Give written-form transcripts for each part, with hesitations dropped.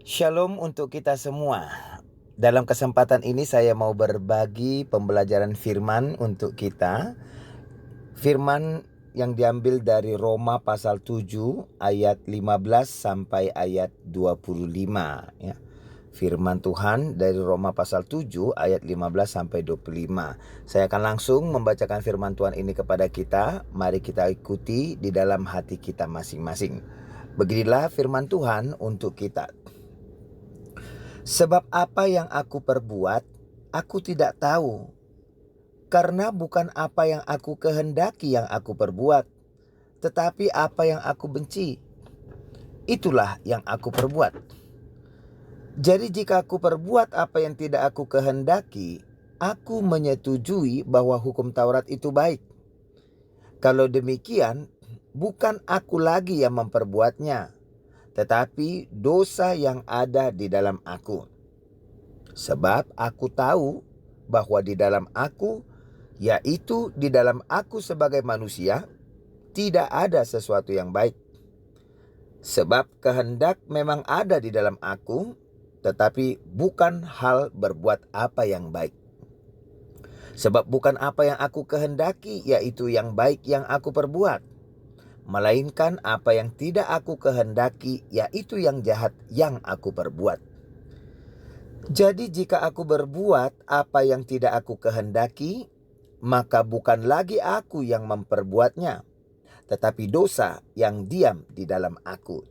Shalom untuk kita semua. Dalam kesempatan ini saya mau berbagi pembelajaran firman untuk kita. Firman yang diambil dari Roma pasal 7 ayat 15 sampai ayat 25 ya. Firman Tuhan dari Roma pasal 7 ayat 15 sampai 25. Saya akan langsung membacakan firman Tuhan ini kepada kita. Mari kita ikuti di dalam hati kita masing-masing. Beginilah firman Tuhan untuk kita. Sebab apa yang aku perbuat, aku tidak tahu. Karena bukan apa yang aku kehendaki yang aku perbuat, tetapi apa yang aku benci, itulah yang aku perbuat. Jadi jika aku perbuat apa yang tidak aku kehendaki, aku menyetujui bahwa hukum Taurat itu baik. Kalau demikian, bukan aku lagi yang memperbuatnya, tetapi dosa yang ada di dalam aku. Sebab aku tahu bahwa di dalam aku, yaitu di dalam aku sebagai manusia, tidak ada sesuatu yang baik. Sebab kehendak memang ada di dalam aku, tetapi bukan hal berbuat apa yang baik. Sebab bukan apa yang aku kehendaki, yaitu yang baik yang aku perbuat, melainkan apa yang tidak aku kehendaki, yaitu yang jahat yang aku perbuat. Jadi jika aku berbuat apa yang tidak aku kehendaki, maka bukan lagi aku yang memperbuatnya, tetapi dosa yang diam di dalam aku.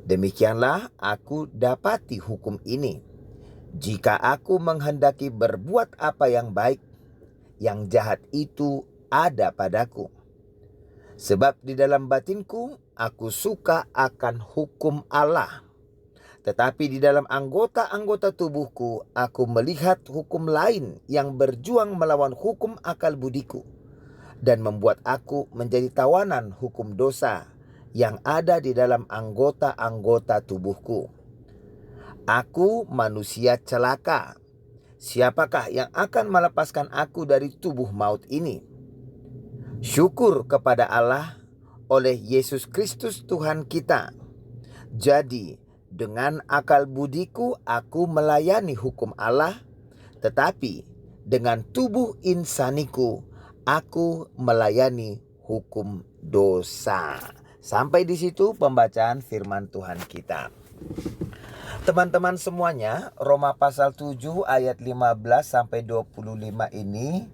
Demikianlah aku dapati hukum ini. Jika aku menghendaki berbuat apa yang baik, yang jahat itu ada padaku. Sebab di dalam batinku aku suka akan hukum Allah. Tetapi di dalam anggota-anggota tubuhku, aku melihat hukum lain yang berjuang melawan hukum akal budiku, dan membuat aku menjadi tawanan hukum dosa yang ada di dalam anggota-anggota tubuhku. Aku manusia celaka. Siapakah yang akan melepaskan aku dari tubuh maut ini? Syukur kepada Allah oleh Yesus Kristus Tuhan kita. Jadi, dengan akal budiku aku melayani hukum Allah, tetapi dengan tubuh insaniku aku melayani hukum dosa. Sampai di situ pembacaan firman Tuhan kita. Teman-teman semuanya, Roma pasal 7 ayat 15 sampai 25 ini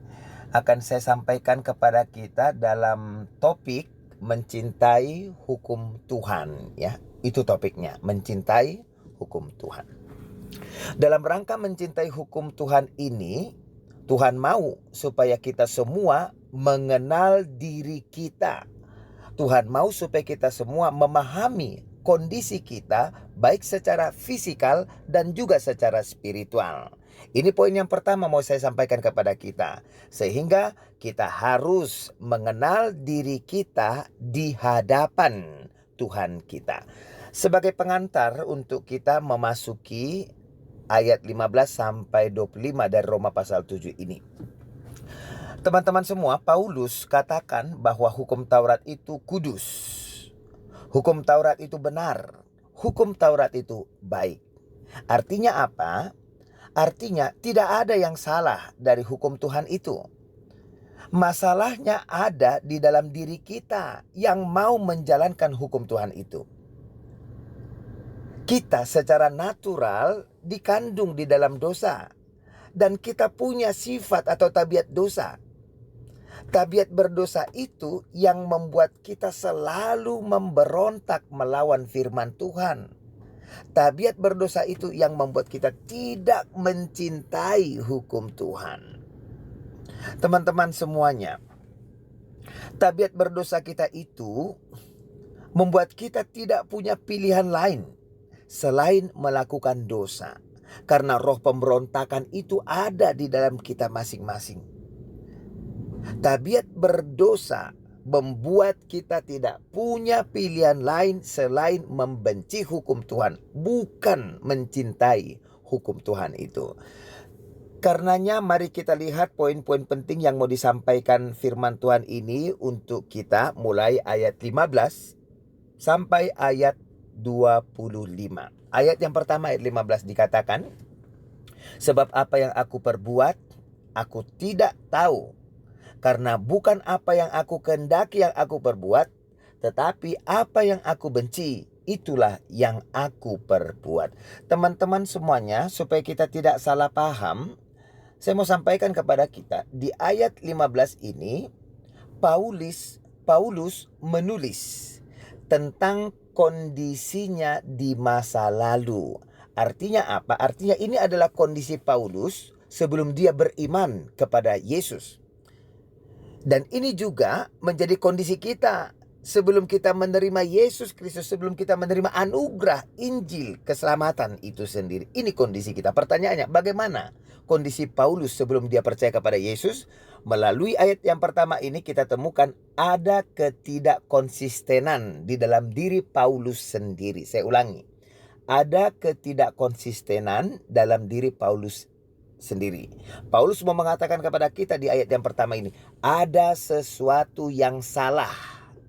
akan saya sampaikan kepada kita dalam topik mencintai hukum Tuhan ya. Itu topiknya, mencintai hukum Tuhan. Dalam rangka mencintai hukum Tuhan ini, Tuhan mau supaya kita semua mengenal diri kita. Tuhan mau supaya kita semua memahami kondisi kita baik secara fisikal dan juga secara spiritual. Ini poin yang pertama mau saya sampaikan kepada kita. Sehingga kita harus mengenal diri kita di hadapan Tuhan kita. Sebagai pengantar untuk kita memasuki ayat 15 sampai 25 dari Roma pasal 7 ini. Teman-teman semua, Paulus katakan bahwa hukum Taurat itu kudus. Hukum Taurat itu benar. Hukum Taurat itu baik. Artinya apa? Artinya tidak ada yang salah dari hukum Tuhan itu. Masalahnya ada di dalam diri kita yang mau menjalankan hukum Tuhan itu. Kita secara natural dikandung di dalam dosa. Dan kita punya sifat atau tabiat dosa. Tabiat berdosa itu yang membuat kita selalu memberontak melawan firman Tuhan. Tabiat berdosa itu yang membuat kita tidak mencintai hukum Tuhan. Teman-teman semuanya, tabiat berdosa kita itu membuat kita tidak punya pilihan lain selain melakukan dosa. Karena roh pemberontakan itu ada di dalam kita masing-masing. Tabiat berdosa membuat kita tidak punya pilihan lain selain membenci hukum Tuhan, bukan mencintai hukum Tuhan itu. Karenanya mari kita lihat poin-poin penting yang mau disampaikan firman Tuhan ini untuk kita mulai ayat 15 sampai ayat 25. Ayat yang pertama, ayat 15 dikatakan, sebab apa yang aku perbuat, aku tidak tahu. Karena bukan apa yang aku kehendaki yang aku perbuat, tetapi apa yang aku benci, itulah yang aku perbuat. Teman-teman semuanya, supaya kita tidak salah paham, saya mau sampaikan kepada kita, di ayat 15 ini, Paulus menulis tentang kondisinya di masa lalu. Artinya apa? Artinya ini adalah kondisi Paulus sebelum dia beriman kepada Yesus. Dan ini juga menjadi kondisi kita sebelum kita menerima Yesus Kristus, sebelum kita menerima anugerah Injil keselamatan itu sendiri. Ini kondisi kita. Pertanyaannya, bagaimana kondisi Paulus sebelum dia percaya kepada Yesus? Melalui ayat yang pertama ini kita temukan ada ketidakkonsistenan di dalam diri Paulus sendiri. Saya ulangi, ada ketidakkonsistenan dalam diri Paulus sendiri. Paulus mau mengatakan kepada kita di ayat yang pertama ini, ada sesuatu yang salah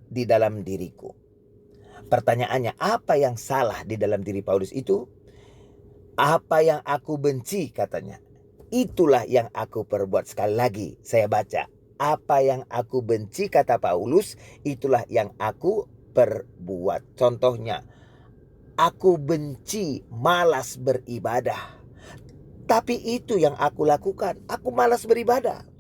di dalam diriku. Pertanyaannya, apa yang salah di dalam diri Paulus itu? Apa yang aku benci, katanya, itulah yang aku perbuat. Sekali lagi saya baca, apa yang aku benci, kata Paulus, itulah yang aku perbuat. Contohnya, aku benci malas beribadah, tapi itu yang aku lakukan. Aku malas beribadah.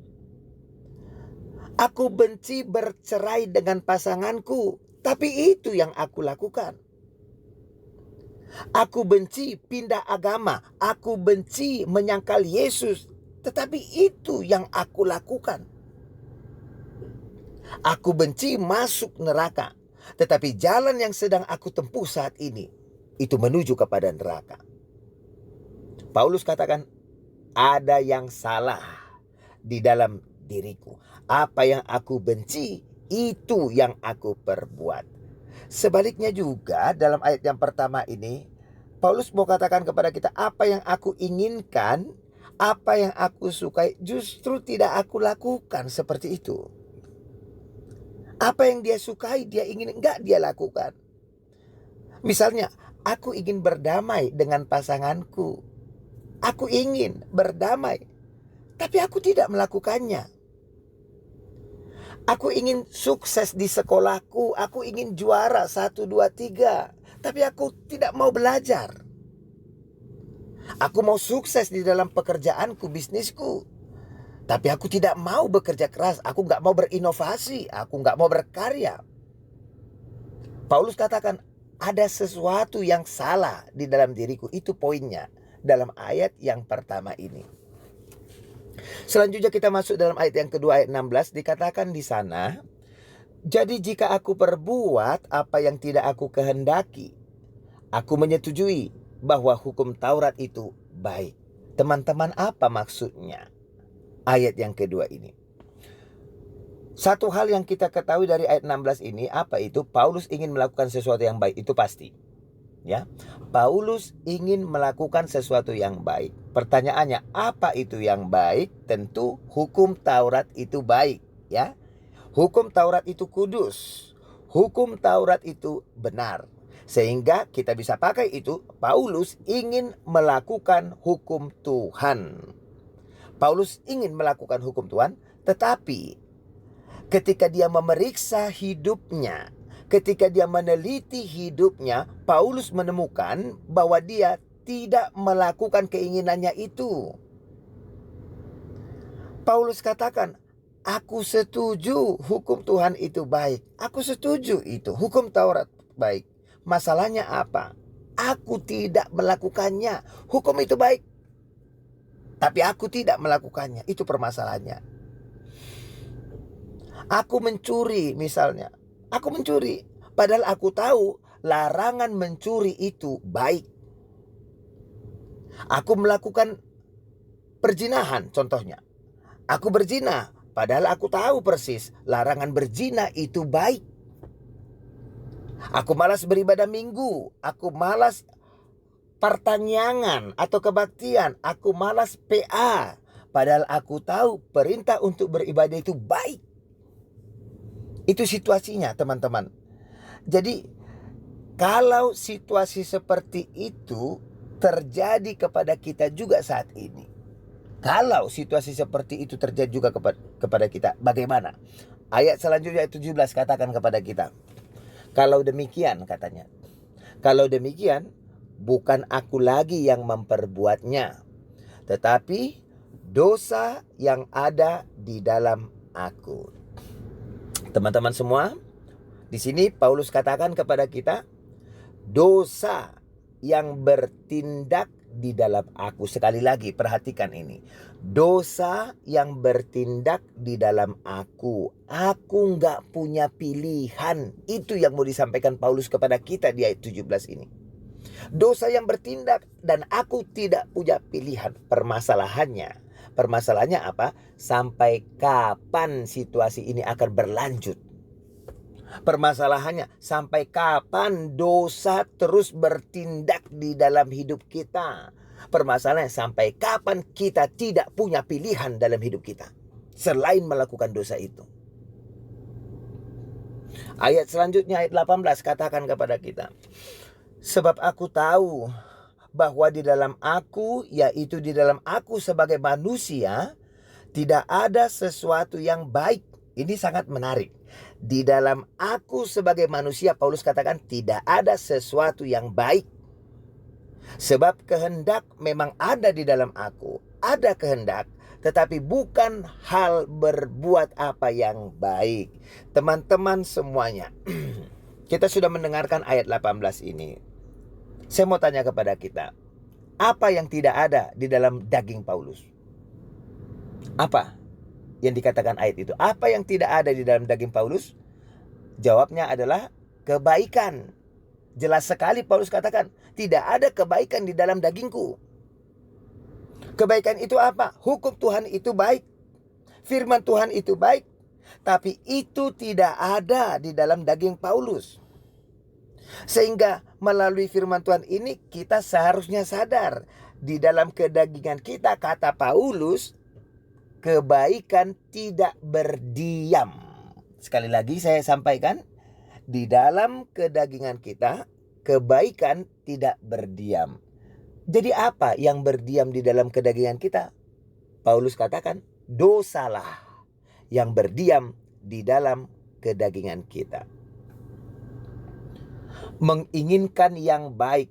Aku benci bercerai dengan pasanganku, tapi itu yang aku lakukan. Aku benci pindah agama, aku benci menyangkal Yesus, tetapi itu yang aku lakukan. Aku benci masuk neraka, tetapi jalan yang sedang aku tempuh saat ini, itu menuju kepada neraka. Paulus katakan, ada yang salah di dalam diriku. Apa yang aku benci, itu yang aku perbuat. Sebaliknya juga dalam ayat yang pertama ini, Paulus mau katakan kepada kita, apa yang aku inginkan, apa yang aku sukai, justru tidak aku lakukan seperti itu. Apa yang dia sukai, dia ingin, enggak dia lakukan. Misalnya, aku ingin berdamai dengan pasanganku. Aku ingin berdamai, tapi aku tidak melakukannya. Aku ingin sukses di sekolahku, aku ingin juara 1, 2, 3, tapi aku tidak mau belajar. Aku mau sukses di dalam pekerjaanku, bisnisku, tapi aku tidak mau bekerja keras, aku gak mau berinovasi, aku gak mau berkarya. Paulus katakan, ada sesuatu yang salah di dalam diriku. Itu poinnya dalam ayat yang pertama ini. Selanjutnya kita masuk dalam ayat yang kedua, ayat 16, dikatakan di sana, jadi jika aku perbuat apa yang tidak aku kehendaki, aku menyetujui bahwa hukum Taurat itu baik. Teman-teman, apa maksudnya ayat yang kedua ini? Satu hal yang kita ketahui dari ayat 16 ini, apa itu? Paulus ingin melakukan sesuatu yang baik, itu pasti. Ya, Paulus ingin melakukan sesuatu yang baik. Pertanyaannya, apa itu yang baik? Tentu hukum Taurat itu baik, ya. Hukum Taurat itu kudus. Hukum Taurat itu benar. Sehingga kita bisa pakai itu, Paulus ingin melakukan hukum Tuhan. Paulus ingin melakukan hukum Tuhan, tetapi ketika dia memeriksa hidupnya, ketika dia meneliti hidupnya, Paulus menemukan bahwa dia tidak melakukan keinginannya itu. Paulus katakan, aku setuju hukum Tuhan itu baik. Aku setuju itu, hukum Taurat baik. Masalahnya apa? Aku tidak melakukannya. Hukum itu baik, tapi aku tidak melakukannya. Itu permasalahannya. Aku mencuri misalnya. Aku mencuri, padahal aku tahu larangan mencuri itu baik. Aku melakukan perzinahan contohnya. Aku berzina, padahal aku tahu persis larangan berzina itu baik. Aku malas beribadah minggu, aku malas pertanyaan atau kebaktian, aku malas PA, padahal aku tahu perintah untuk beribadah itu baik. Itu situasinya, teman-teman. Jadi Kalau situasi seperti itu terjadi kepada kita juga saat ini, kalau situasi seperti itu terjadi juga kepada kita, bagaimana? Ayat selanjutnya ayat 17 katakan kepada kita, kalau demikian katanya, kalau demikian bukan aku lagi yang memperbuatnya, tetapi dosa yang ada di dalam aku. Teman-teman semua, di sini Paulus katakan kepada kita, dosa yang bertindak di dalam aku. Sekali lagi perhatikan ini, dosa yang bertindak di dalam aku. Aku nggak punya pilihan. Itu yang mau disampaikan Paulus kepada kita di ayat 17 ini. Dosa yang bertindak dan aku tidak punya pilihan. Permasalahannya apa? Sampai kapan situasi ini akan berlanjut? Permasalahannya, sampai kapan dosa terus bertindak di dalam hidup kita? Permasalahannya, sampai kapan kita tidak punya pilihan dalam hidup kita selain melakukan dosa itu? Ayat selanjutnya, ayat 18, katakan kepada kita, sebab aku tahu bahwa di dalam aku, yaitu di dalam aku sebagai manusia, tidak ada sesuatu yang baik. Ini sangat menarik. Di dalam aku sebagai manusia, Paulus katakan tidak ada sesuatu yang baik. Sebab kehendak memang ada di dalam aku. Ada kehendak, tetapi bukan hal berbuat apa yang baik. Teman-teman semuanya, kita sudah mendengarkan ayat 18 ini. Saya mau tanya kepada kita, apa yang tidak ada di dalam daging Paulus? Apa yang dikatakan ayat itu? Apa yang tidak ada di dalam daging Paulus? Jawabnya adalah kebaikan. Jelas sekali Paulus katakan, tidak ada kebaikan di dalam dagingku. Kebaikan itu apa? Hukum Tuhan itu baik. Firman Tuhan itu baik. Tapi itu tidak ada di dalam daging Paulus. Sehingga melalui firman Tuhan ini kita seharusnya sadar, di dalam kedagingan kita, kata Paulus, kebaikan tidak berdiam. Sekali lagi saya sampaikan, di dalam kedagingan kita, kebaikan tidak berdiam. Jadi apa yang berdiam di dalam kedagingan kita? Paulus katakan, dosalah yang berdiam di dalam kedagingan kita. Menginginkan yang baik.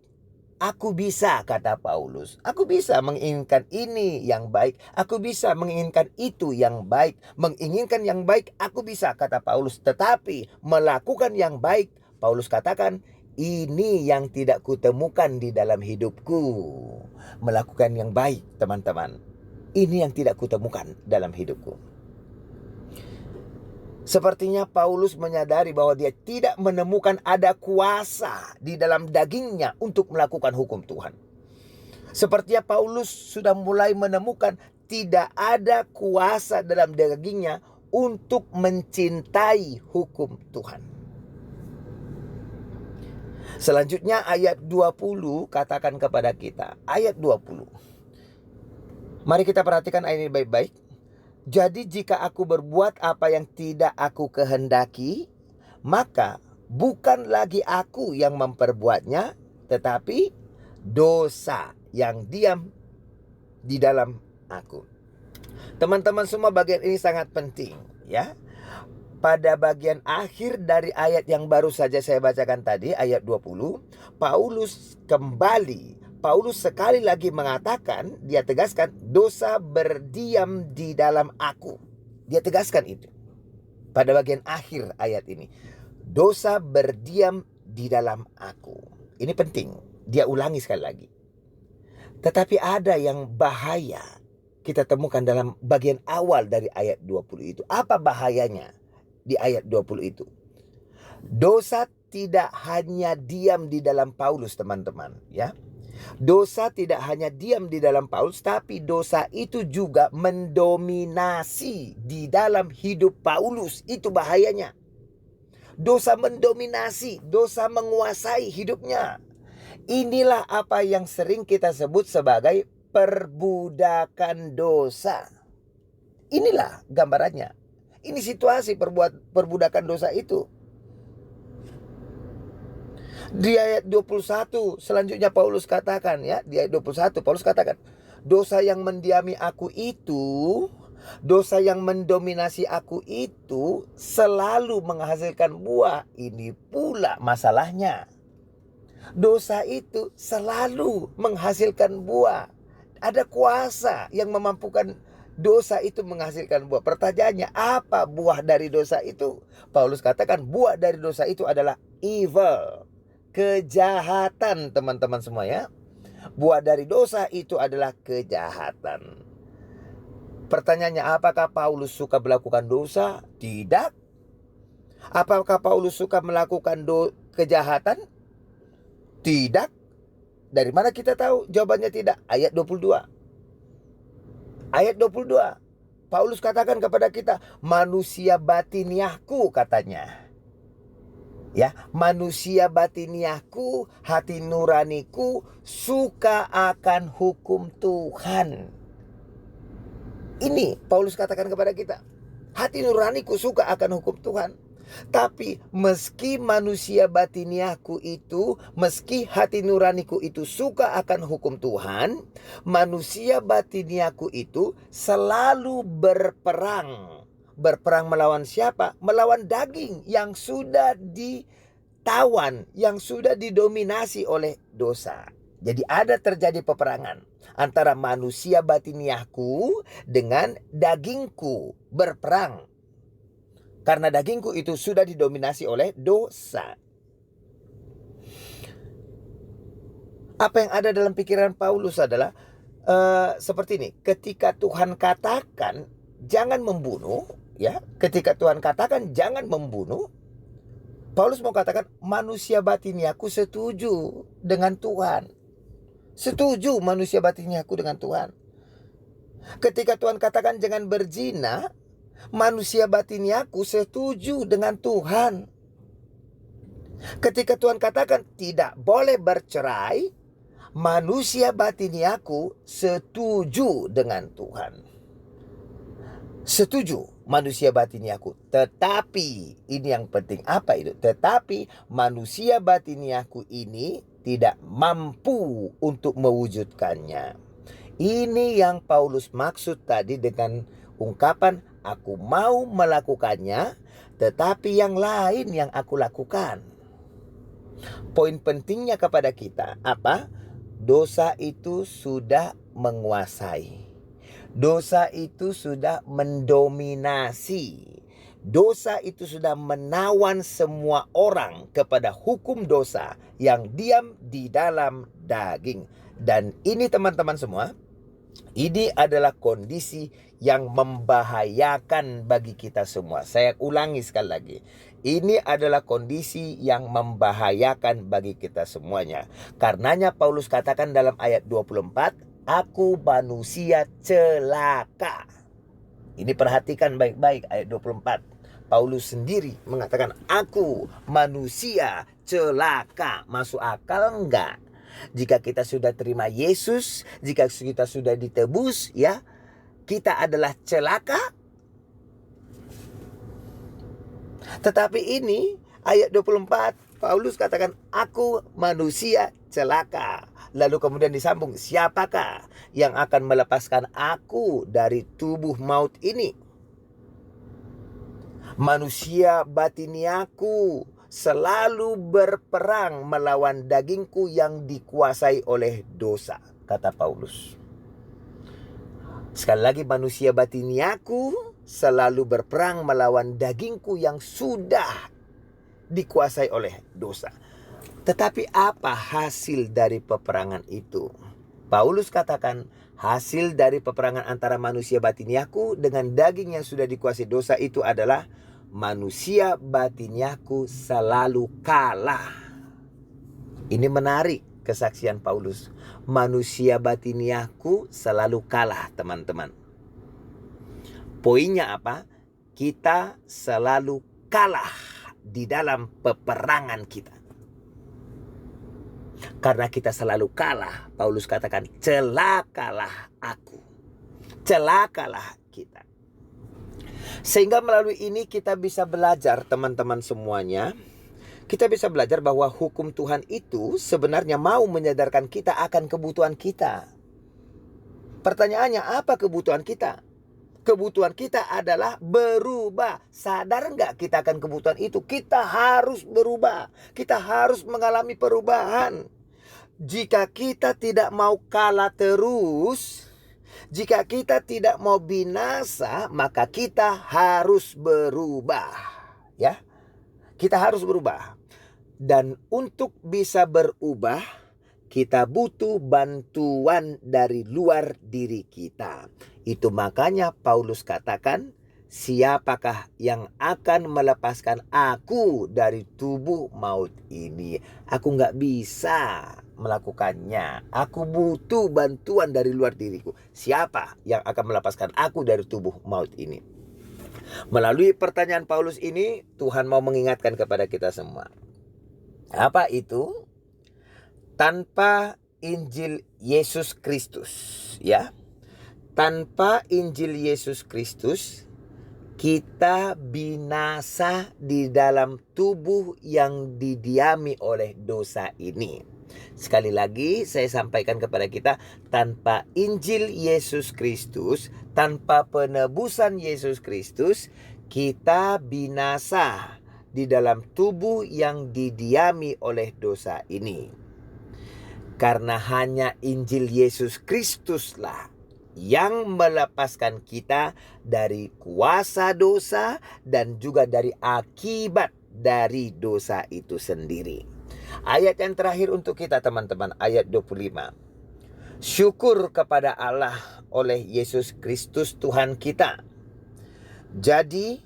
Aku bisa, kata Paulus. Aku bisa menginginkan ini yang baik. Aku bisa menginginkan itu yang baik. Menginginkan yang baik, aku bisa, kata Paulus. Tetapi melakukan yang baik, Paulus katakan, ini yang tidak kutemukan di dalam hidupku. Melakukan yang baik, teman-teman. Ini yang tidak kutemukan dalam hidupku. Sepertinya Paulus menyadari bahwa dia tidak menemukan ada kuasa di dalam dagingnya untuk melakukan hukum Tuhan. Sepertinya Paulus sudah mulai menemukan tidak ada kuasa dalam dagingnya untuk mencintai hukum Tuhan. Selanjutnya ayat 20 katakan kepada kita. Ayat 20. Mari kita perhatikan ayat ini baik-baik. Jadi jika aku berbuat apa yang tidak aku kehendaki, maka bukan lagi aku yang memperbuatnya, tetapi dosa yang diam di dalam aku. Teman-teman semua, bagian ini sangat penting, ya. Pada bagian akhir dari ayat yang baru saja saya bacakan tadi, ayat 20, Paulus sekali lagi mengatakan, dia tegaskan, dosa berdiam di dalam aku. Dia tegaskan itu pada bagian akhir ayat ini. Dosa berdiam di dalam aku. Ini penting, dia ulangi sekali lagi. Tetapi ada yang bahaya kita temukan dalam bagian awal dari ayat 20 itu. Apa bahayanya di ayat 20 itu? Dosa tidak hanya diam di dalam Paulus, teman-teman, ya. Dosa tidak hanya diam di dalam Paulus, tapi dosa itu juga mendominasi di dalam hidup Paulus. Itu bahayanya. Dosa mendominasi, dosa menguasai hidupnya. Inilah apa yang sering kita sebut sebagai perbudakan dosa. Inilah gambarannya. Ini situasi perbudakan dosa itu. Di ayat 21 selanjutnya Paulus katakan, ya, di ayat 21 Paulus katakan, dosa yang mendiami aku itu, dosa yang mendominasi aku itu selalu menghasilkan buah. Ini pula masalahnya. Dosa itu selalu menghasilkan buah. Ada kuasa yang memampukan dosa itu menghasilkan buah. Pertanyaannya, apa buah dari dosa itu? Paulus katakan buah dari dosa itu adalah evil, kejahatan, teman-teman semua, ya. Buah dari dosa itu adalah kejahatan. Pertanyaannya, apakah Paulus suka melakukan dosa? Tidak. Apakah Paulus suka melakukan kejahatan? Tidak. Dari mana kita tahu jawabannya tidak? Ayat 22. Ayat 22. Paulus katakan kepada kita, manusia batiniahku, katanya. Ya, manusia batiniahku, hati nuraniku suka akan hukum Tuhan. Ini Paulus katakan kepada kita. Hati nuraniku suka akan hukum Tuhan. Tapi meski manusia batiniahku itu, meski hati nuraniku itu suka akan hukum Tuhan, manusia batiniahku itu selalu berperang. Berperang melawan siapa? Melawan daging yang sudah ditawan, yang sudah didominasi oleh dosa. Jadi ada terjadi peperangan antara manusia batiniahku dengan dagingku, berperang. Karena dagingku itu sudah didominasi oleh dosa. Apa yang ada dalam pikiran Paulus adalah seperti ini. Ketika Tuhan katakan jangan membunuh, ya, ketika Tuhan katakan jangan membunuh, Paulus mau katakan manusia batiniahku setuju dengan Tuhan. Setuju manusia batiniahku dengan Tuhan. Ketika Tuhan katakan jangan berzina, manusia batiniahku setuju dengan Tuhan. Ketika Tuhan katakan tidak boleh bercerai, manusia batiniahku setuju dengan Tuhan. Setuju manusia batiniahku. Tetapi ini yang penting, apa itu? Tetapi manusia batiniahku ini tidak mampu untuk mewujudkannya. Ini yang Paulus maksud tadi dengan ungkapan aku mau melakukannya, tetapi yang lain yang aku lakukan. Poin pentingnya kepada kita apa? Dosa itu sudah menguasai. Dosa itu sudah mendominasi. Dosa itu sudah menawan semua orang kepada hukum dosa yang diam di dalam daging. Dan ini teman-teman semua, ini adalah kondisi yang membahayakan bagi kita semua. Saya ulangi sekali lagi. Ini adalah kondisi yang membahayakan bagi kita semuanya. Karenanya Paulus katakan dalam ayat 24, aku manusia celaka. Ini perhatikan baik-baik ayat 24. Paulus sendiri mengatakan aku manusia celaka. Masuk akal enggak? Jika kita sudah terima Yesus, jika kita sudah ditebus, ya, kita adalah celaka. Tetapi ini ayat 24, Paulus katakan aku manusia celaka. Lalu kemudian disambung, siapakah yang akan melepaskan aku dari tubuh maut ini? Manusia batiniaku selalu berperang melawan dagingku yang dikuasai oleh dosa, kata Paulus. Sekali lagi, manusia batiniaku selalu berperang melawan dagingku yang sudah dikuasai oleh dosa. Tetapi apa hasil dari peperangan itu? Paulus katakan hasil dari peperangan antara manusia batiniaku dengan daging yang sudah dikuasai dosa itu adalah manusia batiniaku selalu kalah. Ini menarik kesaksian Paulus. Manusia batiniaku selalu kalah, teman-teman. Poinnya apa? Kita selalu kalah di dalam peperangan kita. Karena kita selalu kalah, Paulus katakan celakalah aku. Celakalah kita. Sehingga melalui ini kita bisa belajar, teman-teman semuanya, Kita bisa belajar bahwa hukum Tuhan itu sebenarnya mau menyadarkan kita akan kebutuhan kita. Pertanyaannya, apa kebutuhan kita? Kebutuhan kita adalah berubah. Sadar nggak kita akan kebutuhan itu? Kita harus berubah. Kita harus mengalami perubahan. Jika kita tidak mau kalah terus, jika kita tidak mau binasa, maka kita harus berubah. Ya, kita harus berubah. Dan untuk bisa berubah, kita butuh bantuan dari luar diri kita. Itu makanya Paulus katakan, siapakah yang akan melepaskan aku dari tubuh maut ini? Aku nggak bisa melakukannya. Aku butuh bantuan dari luar diriku. Siapa yang akan melepaskan aku dari tubuh maut ini? Melalui pertanyaan Paulus ini, Tuhan mau mengingatkan kepada kita semua. Apa itu? Tanpa Injil Yesus Kristus, ya. Tanpa Injil Yesus Kristus, kita binasa di dalam tubuh yang didiami oleh dosa ini. Sekali lagi saya sampaikan kepada kita, tanpa Injil Yesus Kristus, tanpa penebusan Yesus Kristus, kita binasa di dalam tubuh yang didiami oleh dosa ini. Karena hanya Injil Yesus Kristuslah yang melepaskan kita dari kuasa dosa dan juga dari akibat dari dosa itu sendiri. Ayat yang terakhir untuk kita teman-teman, ayat 25. Syukur kepada Allah oleh Yesus Kristus Tuhan kita. Jadi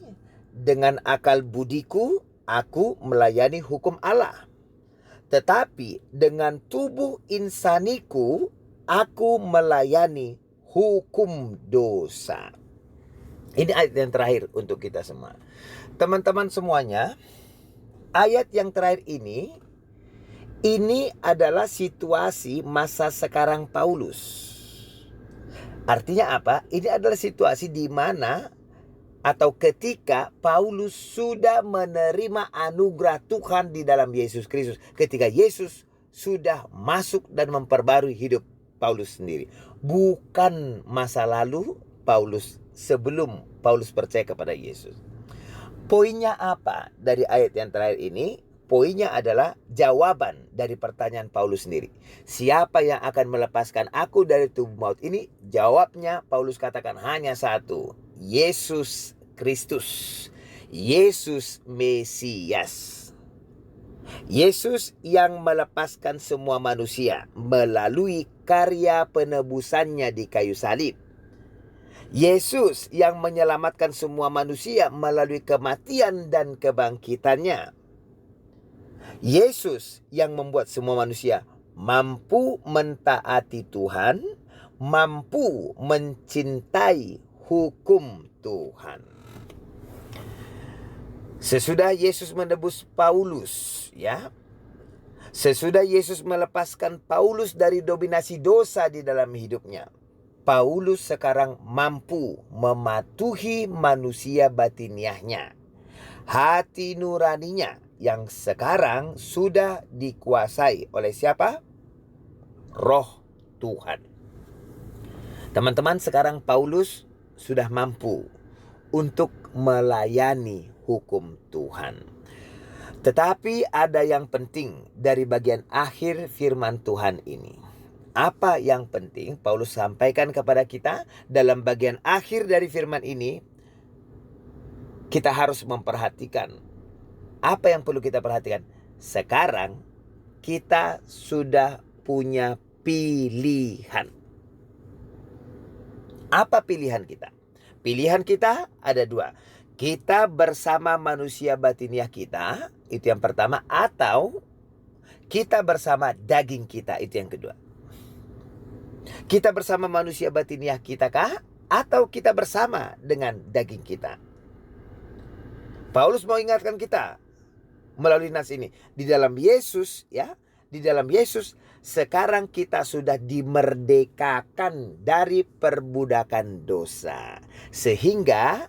dengan akal budiku aku melayani hukum Allah. Tetapi dengan tubuh insaniku aku melayani hukum dosa. Ini ayat yang terakhir untuk kita semua. Teman-teman semuanya, ayat yang terakhir ini adalah situasi masa sekarang Paulus. Artinya apa? Ini adalah situasi di mana atau ketika Paulus sudah menerima anugerah Tuhan di dalam Yesus Kristus. Ketika Yesus sudah masuk dan memperbarui hidup Paulus sendiri. Bukan masa lalu Paulus sebelum Paulus percaya kepada Yesus. Poinnya apa dari ayat yang terakhir ini? Poinnya adalah jawaban dari pertanyaan Paulus sendiri. Siapa yang akan melepaskan aku dari tubuh maut ini? Jawabnya Paulus katakan hanya satu. Yesus Kristus. Yesus Mesias. Yesus yang melepaskan semua manusia melalui karya penebusannya di kayu salib. Yesus yang menyelamatkan semua manusia melalui kematian dan kebangkitannya. Yesus yang membuat semua manusia mampu mentaati Tuhan, mampu mencintai hukum Tuhan. Sesudah Yesus menebus Paulus, ya. Sesudah Yesus melepaskan Paulus dari dominasi dosa di dalam hidupnya, Paulus sekarang mampu mematuhi manusia batiniahnya, hati nuraninya yang sekarang sudah dikuasai oleh siapa? Roh Tuhan. Teman-teman, sekarang Paulus sudah mampu untuk melayani hukum Tuhan. Tetapi ada yang penting dari bagian akhir firman Tuhan ini. Apa yang penting Paulus sampaikan kepada kita dalam bagian akhir dari firman ini? Kita harus memperhatikan. Apa yang perlu kita perhatikan? Sekarang kita sudah punya pilihan. Apa pilihan kita? Pilihan kita ada dua. Kita bersama manusia batiniah kita, itu yang pertama. Atau kita bersama daging kita, itu yang kedua. Kita bersama manusia batiniah kita kah? Atau kita bersama dengan daging kita? Paulus mau ingatkan kita melalui nas ini. Di dalam Yesus, ya. Di dalam Yesus sekarang kita sudah dimerdekakan dari perbudakan dosa. Sehingga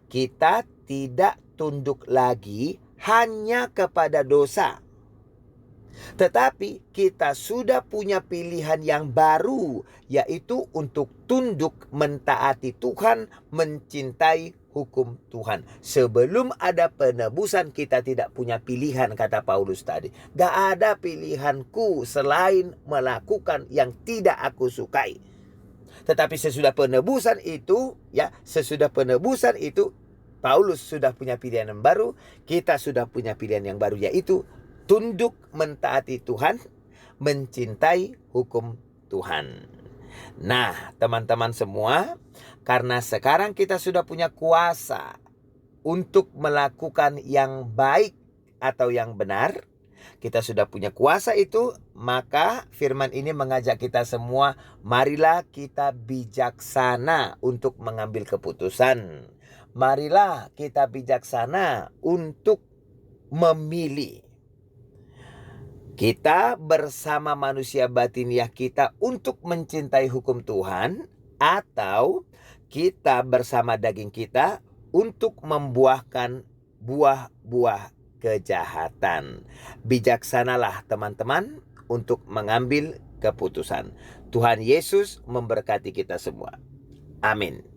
kita tidak tunduk lagi hanya kepada dosa. Tetapi kita sudah punya pilihan yang baru, yaitu untuk tunduk mentaati Tuhan, mencintai hukum Tuhan. Sebelum ada penebusan kita tidak punya pilihan, kata Paulus tadi. Gak ada pilihanku selain melakukan yang tidak aku sukai. Tetapi sesudah penebusan itu, Paulus sudah punya pilihan yang baru, kita sudah punya pilihan yang baru, yaitu tunduk mentaati Tuhan, mencintai hukum Tuhan. Nah, teman-teman semua, karena sekarang kita sudah punya kuasa untuk melakukan yang baik atau yang benar, kita sudah punya kuasa itu, maka firman ini mengajak kita semua, marilah kita bijaksana untuk mengambil keputusan. Marilah kita bijaksana untuk memilih. Kita bersama manusia batiniah kita untuk mencintai hukum Tuhan, atau kita bersama daging kita untuk membuahkan buah-buah kejahatan. Bijaksanalah teman-teman untuk mengambil keputusan. Tuhan Yesus memberkati kita semua. Amin.